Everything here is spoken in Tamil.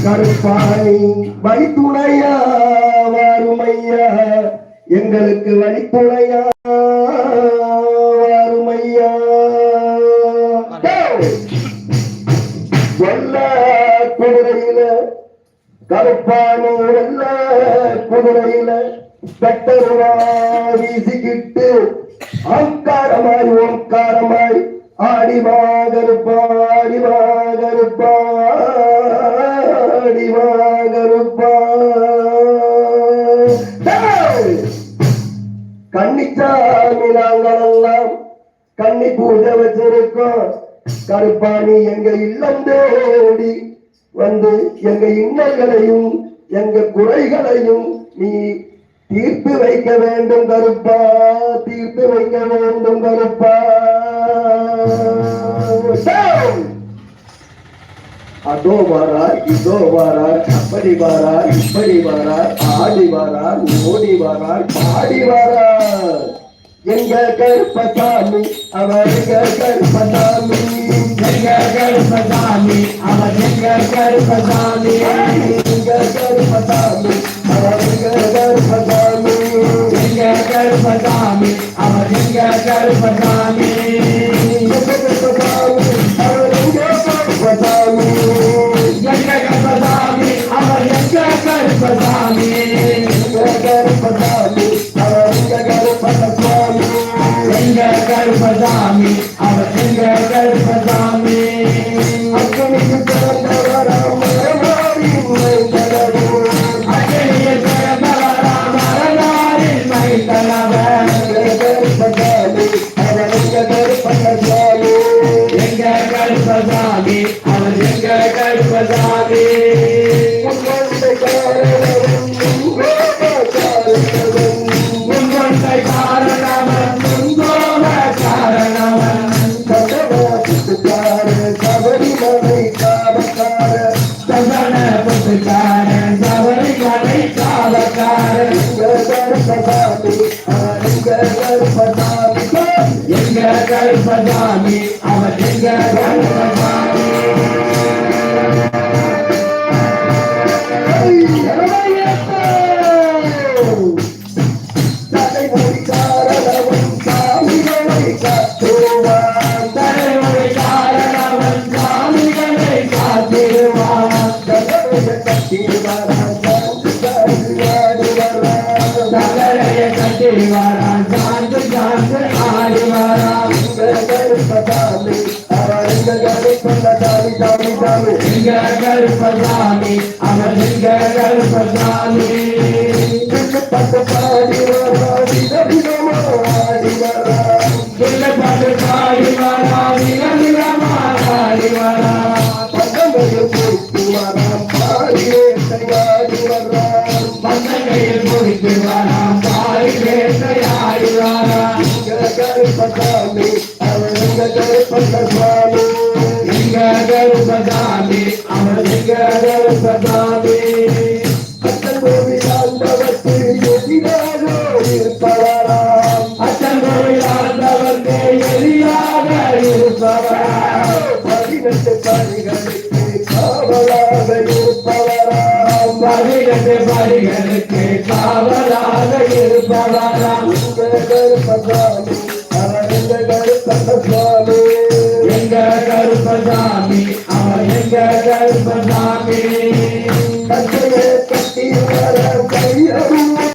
கருப்பாணி வழித்துணையா வாருமையா, எங்களுக்கு வழித்துணையா வாருமையா. வெள்ள குதிரையில கருப்பாணி வெள்ள குதிரையில கட்டருவா வீசிக்கிட்டு அங்காரமாய் ஓங்காரமாய் ஆடிவா கருப்பா ஆடிவா கருப்பா ஆடிவா கருப்பா. கன்னிச்சாமி நாங்களெல்லாம் கன்னி பூஜை வச்சிருக்கோம். கருப்பாணி எங்க இல்லம் தேடி வந்து எங்க இன்னல்களையும் எங்க குறைகளையும் நீ தீர்த்து வைக்க வேண்டும் கருப்பா, தீர்த்து வைக்க வேண்டும் கருப்பா. அதோ வாரார் இதோ வாரார், அப்படி வாரார் இப்படி வாரார், ஆடி வாரார் ஓடி வாரார் பாடி வாரார். எங்க கருப்பசாமி அவர் எங்க கருப்பசாமி, எங்க கருப்பசாமி அவர் எங்க கருப்பசாமி, எங்க கருப்பசாமி அவர் எங்க கருப்பசாமி, எங்க கருப்பசாமி அவர் எங்க கருப்பசாமி, எங்க கருப்பசாமி அவர் எங்க கருப்பசாமி, எங்க கருப்பசாமி அவர் எங்க கருப்பசாமி, எங்க கருப்பசாமி அவர் எங்க கருப்பசாமி, எங்க கருப்பசாமி அவர் எங்க கருப்பசாமி. அக்கனிக்கு பிறந்தவராம் மரநாரின் மைந்தனவர், அக்கனிக்கு பிறந்தவராம் மரநாரின் மைந்தனவர், கருப்பசாமி அவர் எங்க கருப்பசாமி, எங்க கருப்பசாமி அவர் எங்க கருப்பசாமி. உங்கொண்டை காரணவன் உங்கொண்டை காரணவன் உங்கோட காரணவன், சபரிமலை காவக்கார சபன புத்துக்கார சபரிமலை காவக்கார, கருப்பசாமி எங்க கருப்பசாமி, எங்க கருப்பசாமி அவர் எங்க கருப்பசாமி. தலைமொழி காரணவன் சாமிகளை காத்துவான், தலைமொழி காரணவன் சாமிகளை காத்திடுவான், தகரைய கட்டிவாரான் தகரைய கட்டிவாரான் சாந்து சாந்து ஆடிவாரான். கருப்பசாமி அவர் எங்க கருப்பசாமி சாமி சாமி, எங்க கருப்பசாமி அவர் எங்க கருப்பசாமி. பாட்டு பாடி வரா விதவிதமா ஆடி வரா, பாட்டு பாடி வரா விதவிதமா ஆடி வரா, பந்தங்கையில் பொறுத்து வராம் பாடி வேட்டையாடி வரா, பந்தங்கையில் பொறுத்து வராம் பாடி வேட்டையாடி வரா. எங்க கருப்பசாமி அவர் எங்க கருப்பசாமி, எங்க கருப்பசாமி அவர் எங்க கருப்பசாமி. அச்சன் கோவில் ஆண்டவர்க்கு எதிராக இருப்பவராம், அச்சன் கோவில் ஆண்டவர்க்கு எதிராக இருப்பவராம், 18 படிகளுக்கு காவலாக இருப்பவராம், 18 படிகளுக்கு காவலாக இருப்பவராம். எங்க கருப்பசாமி அவர் எங்க கருப்பசாமி, எங்க கருப்பசாமி அவர் எங்க கருப்பசாமி.